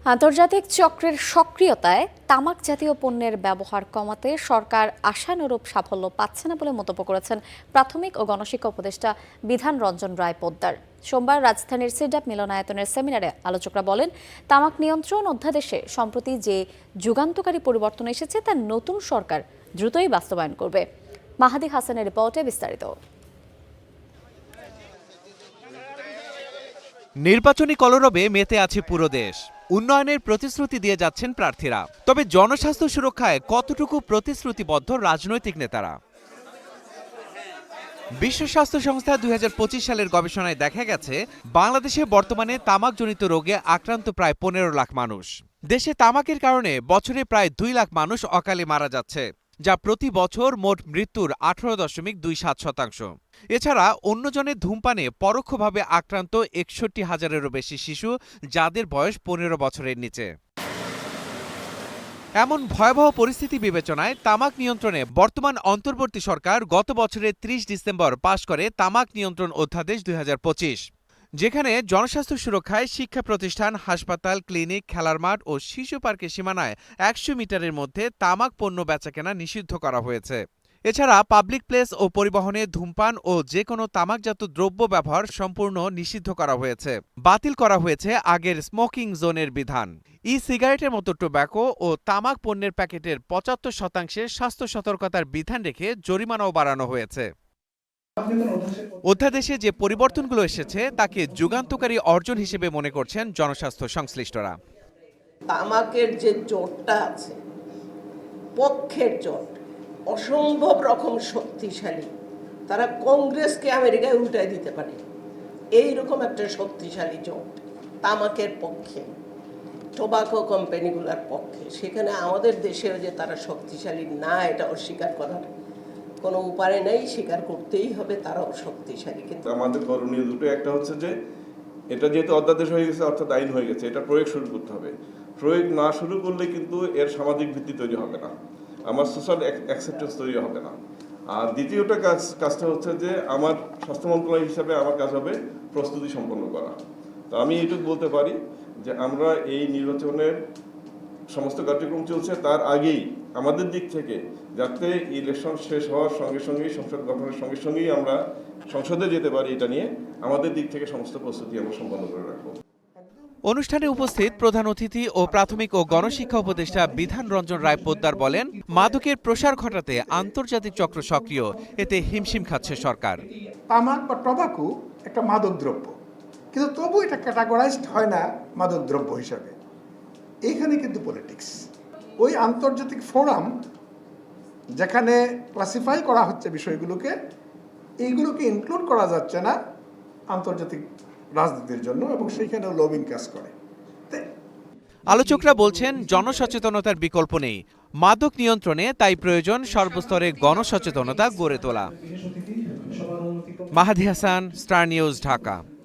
আন্তর্জাতিক চক্রের সক্রিয়তায় তামাক জাতীয় পণ্যের ব্যবহার কমাতে সরকার আশানুরূপ সাফল্য পাচ্ছে না বলে মন্তব্য করেছেন প্রাথমিক ও গণশিক্ষা উপদেষ্টা বিধান রঞ্জন রায় পোদ্দার। সোমবার রাজধানীর সিডাপ মিলনায়তনের সেমিনারে আলোচকরা বলেন, তামাক নিয়ন্ত্রণ অধ্যাদেশে সম্প্রতি যে যুগান্তকারী পরিবর্তন এসেছে তা নতুন সরকার দ্রুতই বাস্তবায়ন করবে। মাহাদি হাসানের রিপোর্টে বিস্তারিত। নির্বাচনী কলরবে মেতে আছে পুরো দেশ। উন্নয়নের প্রতিশ্রুতি দিয়ে যাচ্ছেন প্রার্থীরা, তবে জনস্বাস্থ্য সুরক্ষায় কতটুকু প্রতিশ্রুতিবদ্ধ রাজনৈতিক নেতারা? বিশ্ব স্বাস্থ্য সংস্থা ২০২৫ সালের গবেষণায় দেখা গেছে, বাংলাদেশে বর্তমানে তামাকজনিত রোগে আক্রান্ত প্রায় ১৫ লাখ মানুষ। দেশে তামাকের কারণে বছরে প্রায় ২ লাখ মানুষ অকালে মারা যাচ্ছে, যা প্রতি বছর মোট মৃত্যুর ১৮.27%। এছাড়া অন্যজনের ধূমপানে পরোক্ষভাবে আক্রান্ত ৬১,০০০-এরও বেশি শিশু, যাদের বয়স ১৫ বছরের নিচে। এমন ভয়াবহ পরিস্থিতি বিবেচনায় তামাক নিয়ন্ত্রণে বর্তমান অন্তর্বর্তী সরকার গত বছরের ৩০ ডিসেম্বর পাশ করে তামাক নিয়ন্ত্রণ অধ্যাদেশ ২০২৫, যেখানে জনস্বাস্থ্য সুরক্ষায় শিক্ষা প্রতিষ্ঠান, হাসপাতাল, ক্লিনিক, খেলার মাঠ ও শিশু পার্কের সীমানায় ১০০ মিটারের মধ্যে তামাক পণ্য বেচাকেনা নিষিদ্ধ করা হয়েছে। এছাড়া পাবলিক প্লেস ও পরিবহনে ধূমপান ও যে কোনো তামাকজাত দ্রব্য ব্যবহার সম্পূর্ণ নিষিদ্ধ করা হয়েছে। বাতিল করা হয়েছে আগের স্মোকিং জোনের বিধান। ই সিগারেটের মতো টোব্যাকো ও তামাক পণ্যের প্যাকেটের ৭৫% স্বাস্থ্য সতর্কতার বিধান রেখে জরিমানাও বাড়ানো হয়েছে। অধ্যাদেশে যে পরিবর্তনগুলো এসেছে তাকে যুগান্তকারী অর্জন হিসেবে মনে করছেন জনস্বাস্থ্য সংশ্লিষ্টরা। তামাকের যে জোটটা আছে, পক্ষের জোট, অসম্ভব রকম শক্তিশালী। তারা কংগ্রেসকে আমেরিকায় উল্টায় দিতে পারে, এইরকম একটা শক্তিশালী জোট তামাকের পক্ষে, টোবাকো কোম্পানিগুলোর পক্ষে। সেখানে আমাদের দেশেও যে তারা শক্তিশালী না, এটা অস্বীকার করার কোনো উপায় নেই, স্বীকার করতেই হবে তারাও শক্তিশালী। কিন্তু আমাদের করণীয় দুটো, একটা হচ্ছে যে এটা যেহেতু অধ্যাদেশ হয়ে গেছে, অর্থাৎ আইন হয়ে গেছে, এটা প্রয়োগ শুরু করতে হবে। প্রয়োগ না শুরু করলে কিন্তু এর সামাজিক ভিত্তি তৈরি হবে না, আমার সোশ্যাল অ্যাকসেপ্টেন্স তৈরি হবে না। আর দ্বিতীয়টা কাজটা হচ্ছে যে আমার স্বাস্থ্য মন্ত্রণালয় হিসাবে আমার কাজ হবে প্রস্তুতি সম্পন্ন করা। তো আমি এইটুকু বলতে পারি যে আমরা এই নির্বাচনের সমস্ত কার্যক্রম চলছে, তার আগেই আমাদের দিক থেকে যাতে ইলেকশন শেষ হওয়ার সঙ্গে সঙ্গেই, সংসদ গঠনের সঙ্গে সঙ্গেই আমরা সংসদে যেতে পারি, এটা নিয়ে আমাদের দিক থেকে সমস্ত প্রস্তুতি আমরা সম্পন্ন করে রাখবো। অনুষ্ঠানে উপস্থিত প্রধান অতিথি ও প্রাথমিক ও গণশিক্ষা উপদেষ্টা বিধান রঞ্জন রায় পোদ্দার বলেন, মাদকের প্রসার ঘটাতে আন্তর্জাতিক চক্র সক্রিয়, এতে হিমশিম খাচ্ছে সরকার। তামাক বা টবাকু একটা মাদক দ্রব্য, কিন্তু তবু এটা ক্যাটাগরাইজড হয় না মাদক দ্রব্য হিসাবে। এইখানে কিন্তু পলিটিক্স, ওই আন্তর্জাতিক ফোরাম যেখানে ক্লাসিফাই করা হচ্ছে বিষয়গুলোকে, এইগুলোকে ইনক্লুড করা যাচ্ছে না আন্তর্জাতিক রাজনীতির জন্য, এবং সেইখানেও লবিং কাজ করে। আলোচকরা বলছেন, জনসচেতনতার বিকল্প নেই। মাদক নিয়ন্ত্রণে তাই প্রয়োজন সর্বস্তরে গণসচেতনতা গড়ে তোলা। মাহাদি হাসান, স্টার নিউজ, ঢাকা।